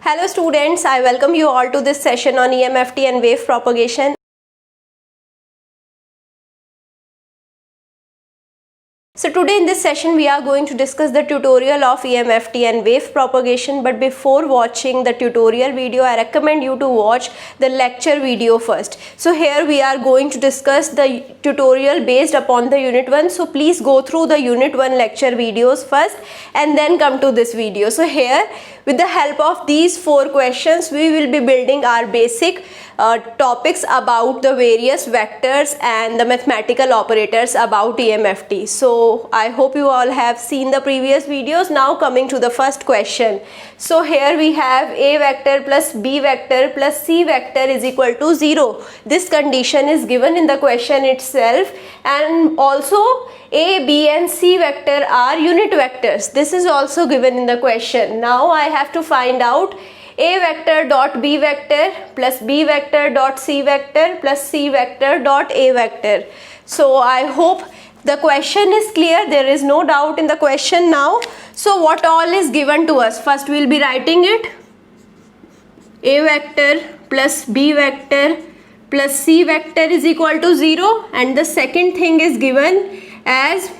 Hello students, I welcome you all to this session on EMFT and wave propagation. So today in this session we are going to discuss the tutorial of EMFT and wave propagation, but before watching the tutorial video I recommend you to watch the lecture video first. So here we are going to discuss the tutorial based upon the unit 1, so please go through the unit 1 lecture videos first and then come to this video. So here with the help of these 4 questions we will be building our basic topics about the various vectors and the mathematical operators about EMFT. So I hope you all have seen the previous videos. Now coming to the first question. So here we have a vector plus b vector plus c vector is equal to 0. This condition is given in the question itself, and also a, b and c vector are unit vectors. This is also given in the question. Now I have to find out a vector dot b vector plus b vector dot c vector plus c vector dot a vector. So I hope the question is clear. There is no doubt in the question now. So what all is given to us? First we will be writing it. A vector plus b vector plus c vector is equal to 0, and the second thing is given as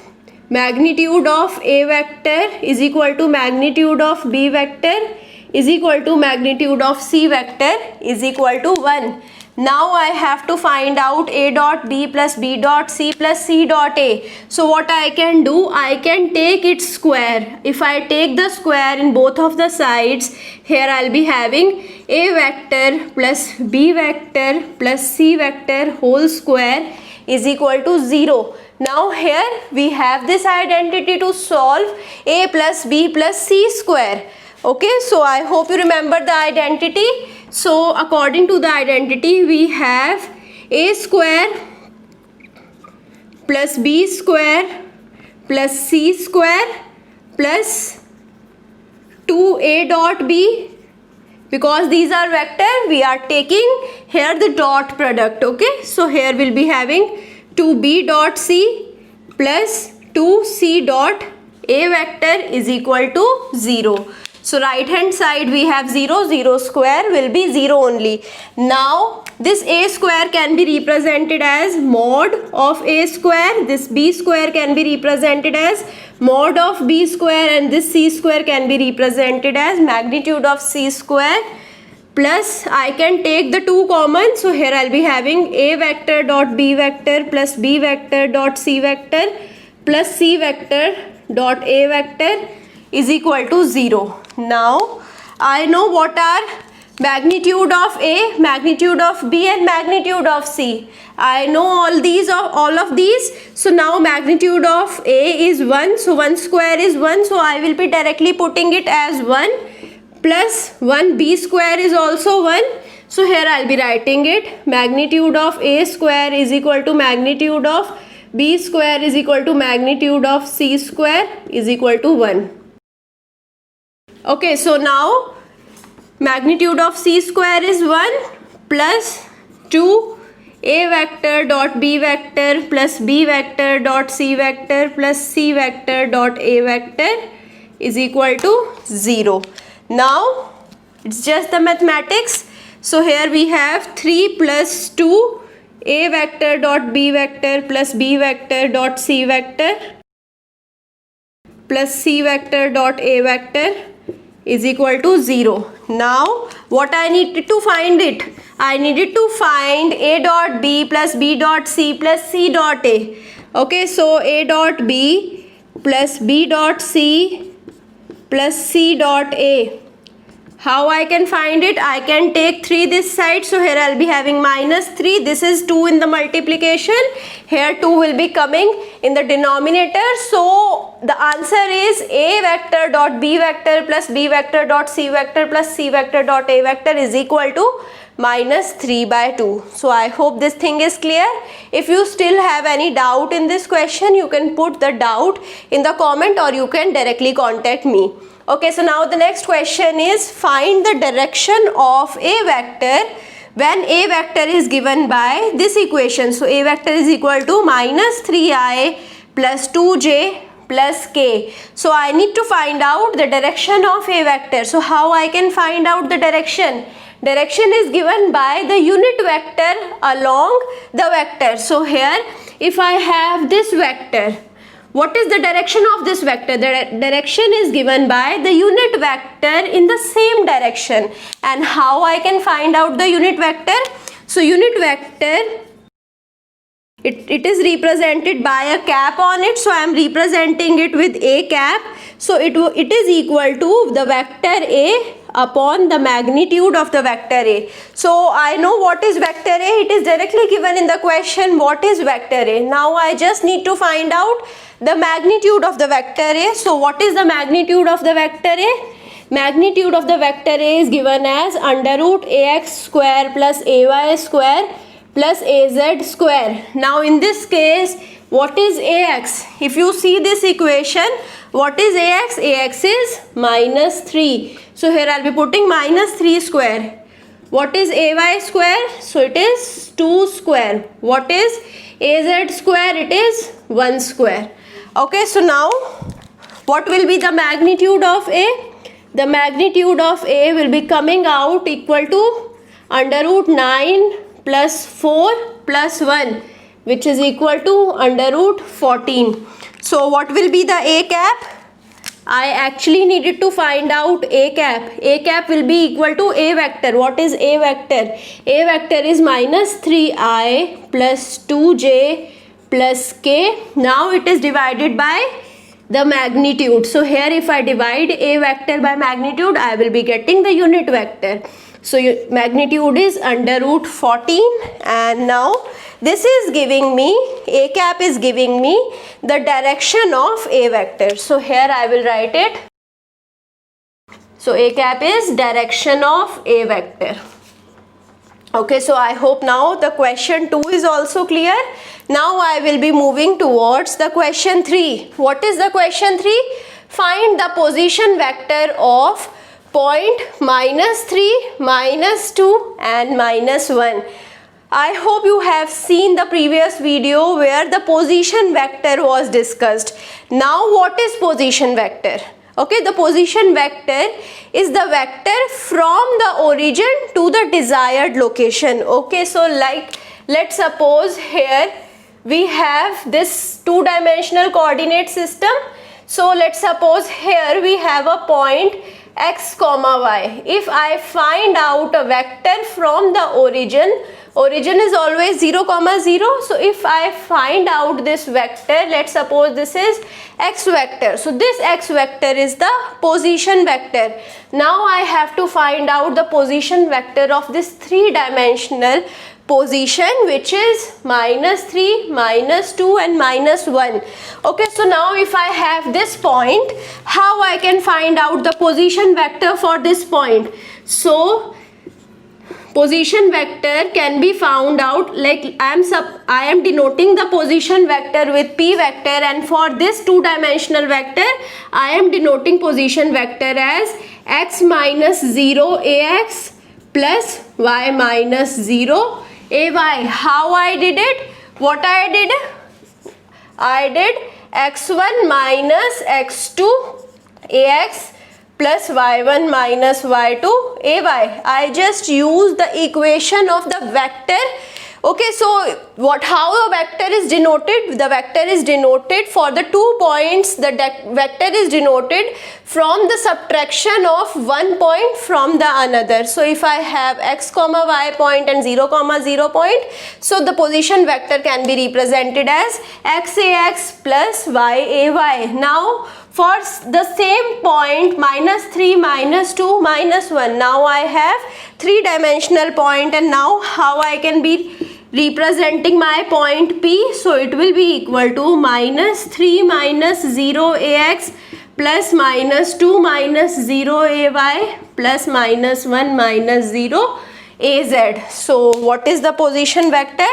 magnitude of a vector is equal to magnitude of b vector is equal to magnitude of c vector is equal to 1. Now I have to find out a dot b plus b dot c plus c dot a. So what I can do, I can take its square. If I take the square in both of the sides, here I'll be having a vector plus b vector plus c vector whole square is equal to 0. Now here we have this identity to solve a plus b plus c square. Okay, so I hope you remember the identity. So according to the identity we have a square plus b square plus c square plus 2a dot b. Because these are vector, we are taking here the dot product. Okay, so here we'll be having 2b dot c plus 2c dot a vector is equal to 0. So right hand side we have 0, 0 square will be 0 only. Now this a square can be represented as mod of a square, this b square can be represented as mod of b square, and this c square can be represented as magnitude of c square, plus I can take the 2 common. So here I'll be having a vector dot b vector plus b vector dot c vector plus c vector dot a vector is equal to 0. Now I know what are magnitude of a, magnitude of b and magnitude of c. I know all of these. So now magnitude of a is 1, so 1 square is 1, so I will be directly putting it as 1, plus 1 b square is also 1. So here I'll be writing it, magnitude of a square is equal to magnitude of b square is equal to magnitude of c square is equal to 1. Okay, so now magnitude of c square is 1 plus 2 a vector dot b vector plus b vector dot c vector plus c vector dot a vector is equal to 0. Now it's just the mathematics. So here we have 3 plus 2 a vector dot b vector plus b vector dot c vector plus c vector dot a vector is equal to 0. Now what I needed to find it? I needed to find a dot b plus b dot c plus c dot a. Okay, so a dot b plus b dot c plus c dot a. How I can find it? I can take 3 this side, so here I'll be having minus 3. This is 2 in the multiplication. Here 2 will be coming in the denominator. So the answer is a vector dot b vector plus b vector dot c vector plus c vector dot a vector is equal to minus 3 by 2. So I hope this thing is clear. If you still have any doubt in this question, you can put the doubt in the comment or you can directly contact me. Okay, so now the next question is find the direction of a vector when a vector is given by this equation. So a vector is equal to minus 3i plus 2j plus k. So I need to find out the direction of a vector. So how I can find out the direction? Direction is given by the unit vector along the vector. So here if I have this vector, what is the direction of this vector? The direction is given by the unit vector in the same direction. And how I can find out the unit vector? So unit vector, it is represented by a cap on it. So I am representing it with a cap. So it is equal to the vector a upon the magnitude of the vector a. So I know what is vector a. It is directly given in the question what is vector a. Now I just need to find out the magnitude of the vector a. So what is the magnitude of the vector a? Magnitude of the vector a is given as under root ax square plus ay square plus az square. Now in this case, what is ax? If you see this equation, what is ax? Ax is minus 3. So here I'll be putting minus 3 square. What is ay square? So it is 2 square. What is az square? It is 1 square. Okay, so now what will be the magnitude of a? The magnitude of a will be coming out equal to under root 9 plus 4 plus 1, which is equal to under root 14. So what will be the a cap? I actually needed to find out a cap. A cap will be equal to a vector. What is a vector? A vector is minus 3i plus 2j plus k. Now it is divided by the magnitude. So here if I divide a vector by magnitude, I will be getting the unit vector. So magnitude is under root 14, and now this is giving me, a cap is giving me the direction of a vector. So here I will write it. So a cap is direction of a vector. Okay, so I hope now the question 2 is also clear. Now I will be moving towards the question 3. What is the question 3? Find the position vector of point minus 3, minus 2 and minus 1. I hope you have seen the previous video where the position vector was discussed. Now what is position vector? Okay, the position vector is the vector from the origin to the desired location. Okay, so like let's suppose here we have this two-dimensional coordinate system. So let's suppose here we have a point x comma y. If I find out a vector from the origin is always 0 comma 0. So if I find out this vector, let's suppose this is x vector. So this x vector is the position vector. Now I have to find out the position vector of this three-dimensional position, which is minus 3, minus 2 and minus 1. Okay, so now if I have this point, how I can find out the position vector for this point? So position vector can be found out like I am denoting the position vector with p vector, and for this two-dimensional vector I am denoting position vector as x minus 0 ax plus y minus 0 ay. How I did it? What I did? I did x1 minus x2 ax plus y1 minus y2 ay. I just use the equation of the vector. Okay, so how a vector is denoted? The vector is denoted for the 2 points. The vector is denoted from the subtraction of 1 point from the another. So if I have x comma y point and 0 comma 0 point, so the position vector can be represented as xax plus yay. Now for the same point minus 3, minus 2, minus 1, now I have three-dimensional point, and now how I can be representing my point P? So it will be equal to minus 3 minus 0 ax plus minus 2 minus 0 ay plus minus 1 minus 0 az. So what is the position vector?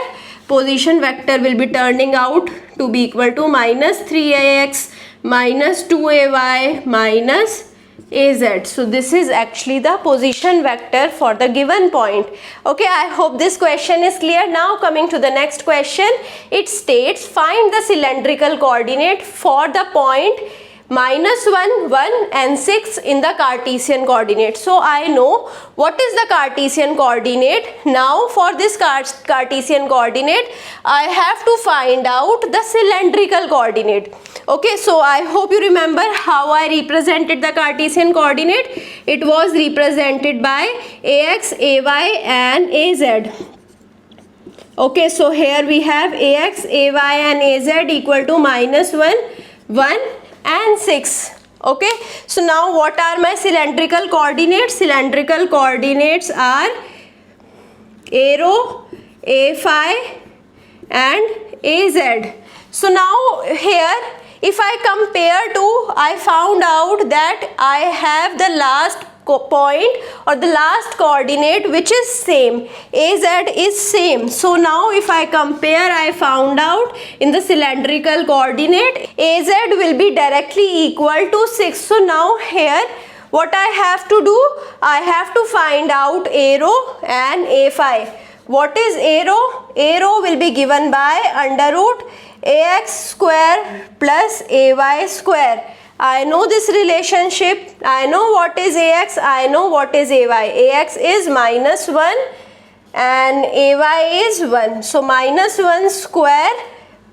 Position vector will be turning out to be equal to minus 3ax minus 2ay minus AZ. So this is actually the position vector for the given point. Okay, I hope this question is clear. Now coming to the next question, it states find the cylindrical coordinate for the point -1, 1 and 6 in the Cartesian coordinate. So I know what is the Cartesian coordinate. Now for this Cartesian coordinate, I have to find out the cylindrical coordinate. Okay, so I hope you remember how I represented the Cartesian coordinate. It was represented by AX, AY and AZ. Okay, so here we have AX, AY and AZ equal to -1, 1 and 6. Okay, so now what are my cylindrical coordinates? Cylindrical coordinates are arrow, A phi and AZ. So now here if I compare to, I found out that I have the last point or the last coordinate which is same. AZ is same. So now if I compare, I found out in the cylindrical coordinate AZ will be directly equal to 6. So now here what I have to do, I have to find out arrow and A phi. What is arrow? Arrow will be given by under root AX square plus AY square. I know this relationship. I know what is AX. I know what is AY. AX is -1 and AY is 1. So -1 square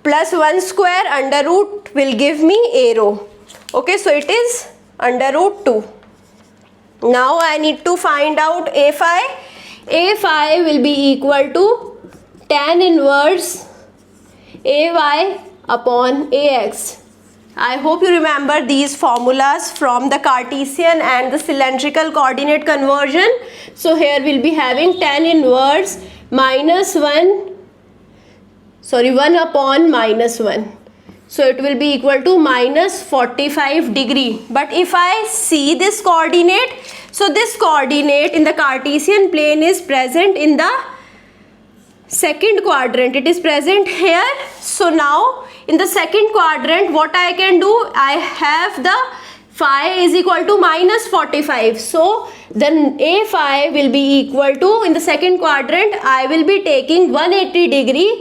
plus 1 square under root will give me arrow. Okay, so it is under root 2. Now I need to find out A phi. A phi will be equal to tan inverse AY upon AX. I hope you remember these formulas from the Cartesian and the cylindrical coordinate conversion. So here we'll be having tan inverse 1 upon -1. So it will be equal to -45 degree. But if I see this coordinate, so this coordinate in the Cartesian plane is present in the second quadrant. It is present here. So now in the second quadrant what I can do, I have the phi is equal to -45. So then A phi will be equal to, in the second quadrant I will be taking 180 degree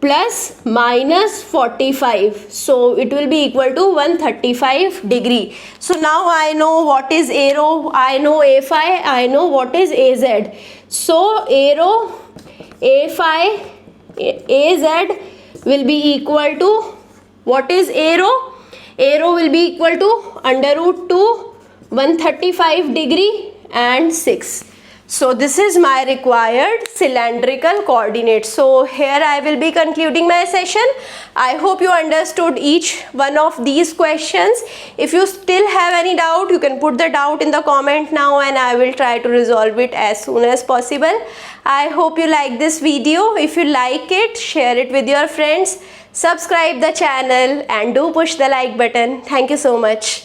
plus -45. So it will be equal to 135 degree. So now I know what is arrow, I know A phi, I know what is AZ. So arrow, A phi, AZ will be equal to, what is arrow? Arrow will be equal to under root 2, 135 degree and 6. So this is my required cylindrical coordinate. So here I will be concluding my session. I hope you understood each one of these questions. If you still have any doubt, you can put the doubt in the comment now and I will try to resolve it as soon as possible. I hope you like this video. If you like it, share it with your friends. Subscribe the channel and do push the like button. Thank you so much.